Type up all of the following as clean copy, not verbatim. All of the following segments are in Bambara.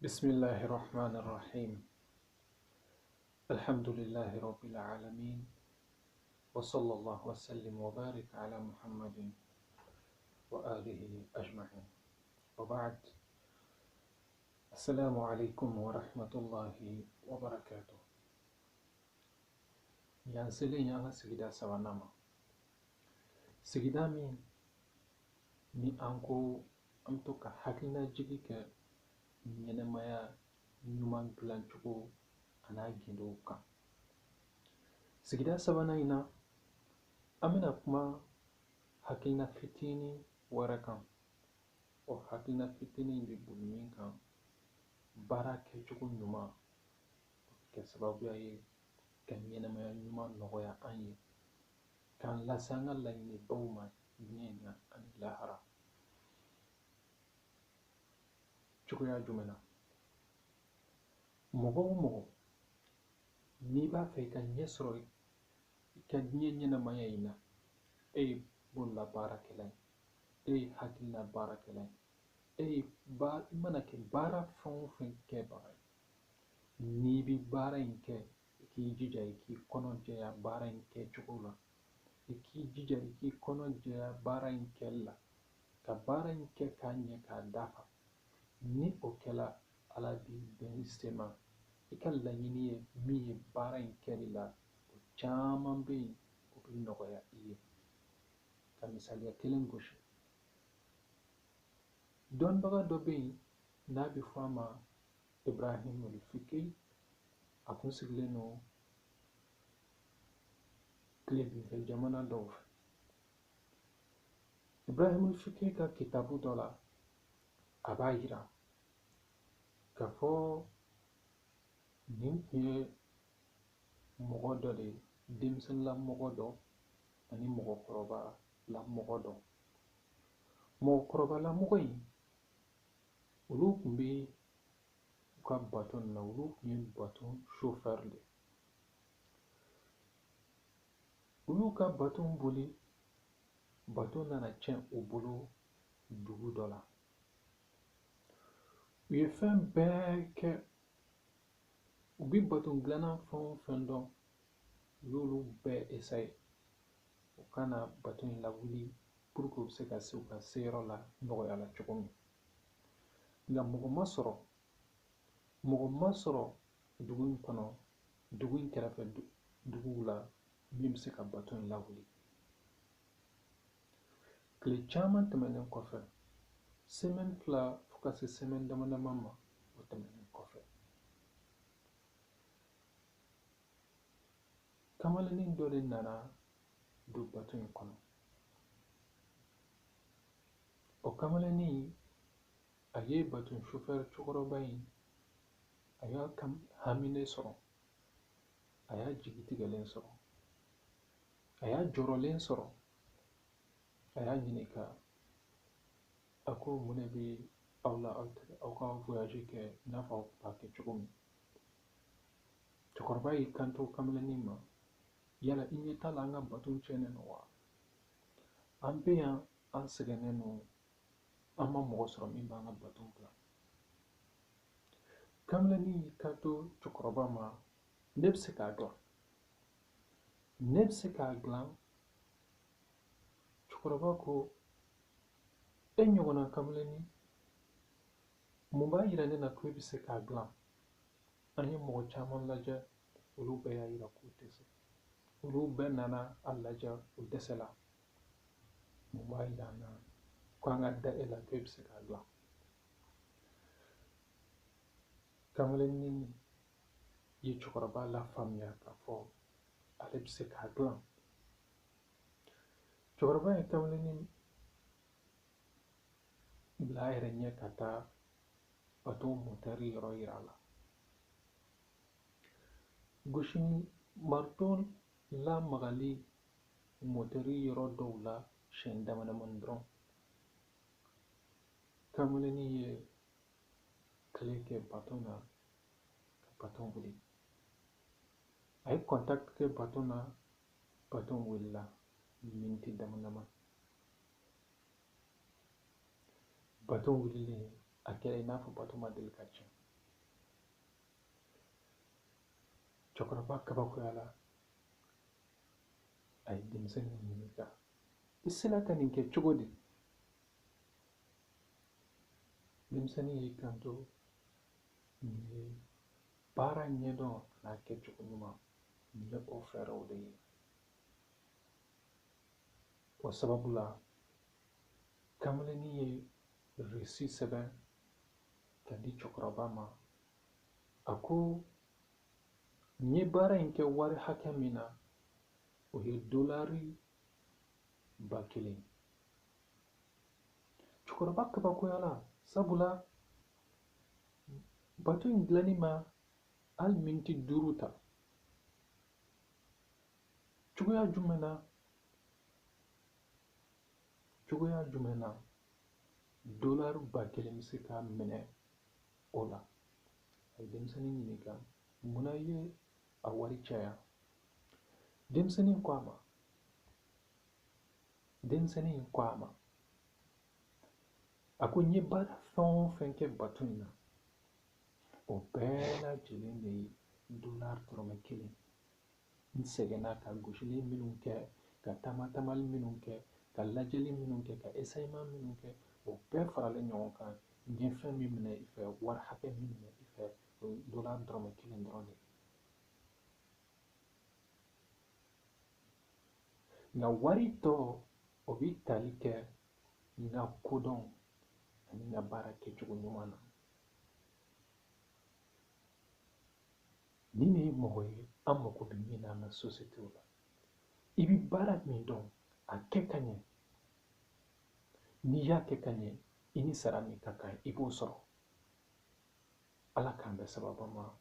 بسم الله الرحمن الرحيم. الحمد لله رب العالمين، وصلى الله وسلم وبارك على محمد وآله أجمعين، وبعد. السلام عليكم ورحمة الله وبركاته. Yansele yana sigida sawanama. Sigida min ni anko amto ka hakina jigi ke ɲɛnɛmaya ɲuman dilan cogo ana gindo kan. Sigida sabanan in na an bɛna kuma hakilina fitinin wɛrɛ kan. O hakilina fitinin bɛ boli min kan baara kɛcogo ɲuman kɛ sababuya ye ka ɲɛnɛmaya ɲuman nɔgɔya an ye, k'an lase an ka laɲinibaw ma diɲɛ na ani lahara. Cogoya jumɛn na? Mɔgɔ o mɔgɔ n'i b'a fɛ i ka ɲɛ sɔrɔ i ka diɲɛ ɲɛnɛmaya in na, e ye bolola baarakɛla ye, e ye hakilina baarakɛla ye, i mana kɛ baara fɛn o fɛn kɛbaga ye, n'i bi baara in kɛ i k'i jija i k'i kɔnɔ jɛya baara in kɛcogo la, i k'i jija i k'i kɔnɔ jɛya baara in kɛli la, ka baara in kɛ k'a ɲɛ k'a dafa. Ni o kɛla, Ala b'i bɛn i se ma. I ka laɲini ye min ye baara in kɛli la, o caman bɛ yen o bɛ nɔgɔya i ye. Ka misaliya kelen gosi. Dɔnnibaga dɔ bɛ yen n'a bɛ fɔ a ma Ibrahim Fike. A kun sigilen don tilebinfɛ jamana dɔw fɛ. Ibrahim Fike ka kitabu dɔ la, a b'a yira k'a fɔ nin tun ye mɔgɔ dɔ de ye, denmisɛnninlamɔgɔ dɔ ani mɔgɔkɔrɔbalamɔgɔ dɔ. Mɔgɔkɔrɔbalamɔgɔ in, olu tun bɛ u ka bato na, olu tun ye bato chauffeur de. Olu ka bato boli, bato nana tiɲɛ u bolo dugu dɔ la. U ye fɛn bɛɛ kɛ, u bɛ bato dilanna fɛn o fɛn dɔn, u y'olu bɛɛ essayer u kana bato in lawuli pour que u bɛ se ka se u ka seyɔrɔ la nɔgɔya la cogo min. Nka mɔgɔ ma sɔrɔ dugu in kɔnɔ, dugu in kɛrɛfɛ duguw la min bɛ se ka bato in lawuli. Tile caman tɛmɛnen kɔfɛ, semaine fila fo ka se semaine dama dama ma, o tɛmɛnen kɔfɛ, kamalennin dɔ de nana don bato in kɔnɔ. O kamalennin, a ye bato chauffeur cɛkɔrɔba in, a y'a haminen sɔrɔ, a y'a jigitigɛlen sɔrɔ, a y'a jɔrɔlen sɔrɔ, a y'a ɲininka, a ko mun de bɛ aw la aw ka voyage kɛ i n'a fɔ aw b'a kɛ cogo min. Cɛkɔrɔba y'i kanto kamalennin ma, yala i ɲɛ t'a la an ka bato tiɲɛnen don wa? An bɛ yan, an sɛgɛnnen don, an ma mɔgɔ sɔrɔ min b'an ka bato dilan. Kamalennin y'i kanto cɛkɔrɔba ma, ne bɛ se k'a dilan. Ne bɛ se k'a dilan. Cɛkɔrɔba ko, e ɲɔgɔnna kamalennin, mun b'a yira ne na ko e bɛ se k'a dilan? An ye mɔgɔ caman lajɛ, olu bɛɛ y'a yira k'u tɛ se. Olu bɛɛ nana a lajɛ, u dɛsɛla. Mun b'a yira an na ko an ka da e la ko e bɛ se k'a dilan? Kamalennin ye cɛkɔrɔba lafaamuya k'a fɔ ale bɛ se k'a dilan. Cɛkɔrɔba ye kamalennin bila a yɛrɛ ɲɛ ka taa bato motɛri yɔrɔ yira a la. Marteau lamagali motɛri yɔrɔ dɔw la siɲɛ dama damani dɔrɔn, kamalennin ye tile kɛ bato na ka bato wuli. A ye contact kɛ bato na, bato wulila miniti dama dama. Bato wulilen, a kɛra i n'a fɔ bato ma deli ka tiɲɛ. cɛkɔrɔba kabakoyala a ye denmisɛnnin ɲininka, i sera ka nin kɛ cogo di? Denmisɛnnin y'i kanto, nin ye baara ɲɛdɔn n'a kɛcogo ɲuman, nin ye o fɛɛrɛw de ye. O sababu la, kamalennin ye resi sɛbɛn ka di cɛkɔrɔba ma. A ko, n ye baara in kɛ wari hakɛ min na, o ye $1000. Cɛkɔrɔba kabakoyala, sabula bato in dilanni ma hali miniti 5 ta. Cogoya jumɛn na $1000 bɛ se ka minɛ o la? A ye denmisɛnnin ɲininka, munna i ye a wari caya? Denmisɛnnin ko a ma, a ko, n ye baara fɛn o fɛn kɛ bato in na, o bɛɛ lajɛlen de ye $1. N sɛgɛnna ka gosili minnu kɛ, ka taama-taamali minnu kɛ, ka lajɛli minnu kɛ, ka essayement minnu kɛ, o bɛɛ faralen ɲɔgɔn kan, n ye fɛn min minɛ i fɛ, wari hakɛ min minɛ i fɛ, o ye $1 dɔrɔn de ye. Nka wari tɔ, o bɛ tali kɛ n ka kodɔn ani n ka baara kɛcogo ɲuman na. Nin de ye mɔgɔ ye, an mago bɛ min na an ka société la. I bɛ baara min dɔn, a kɛ ka ɲɛ. N'i y'a kɛ ka ɲɛ, i ni sara min ka kan, i b'o sɔrɔ. Ala k'an bɛn sababu ma,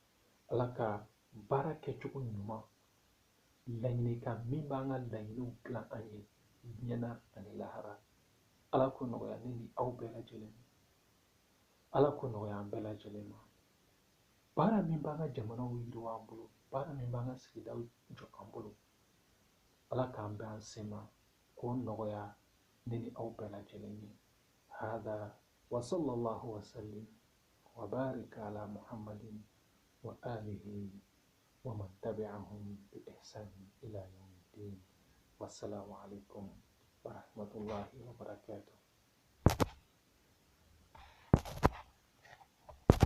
Ala ka baara kɛcogo ɲuman, laɲinikan min b'an ka laɲiniw dilan an ye, diɲɛ ani lahara. Ala k'o nɔgɔya ne ni aw bɛɛ lajɛlen ma. Ala k'o nɔgɔya an bɛɛ lajɛlen ma. Baara min b'an ka jamanaw yiriwa an bolo, baara min b'an ka sigidaw jɔ an bolo, Ala k'an bɛn an sen ma, k'o nɔgɔya ne ni aw bɛɛ lajɛlen ye. هذا وصلى الله وسلم وبارك على محمد وآله ومن تبعهم بإحسان إلى يوم الدين. والسلام عليكم ورحمة الله وبركاته.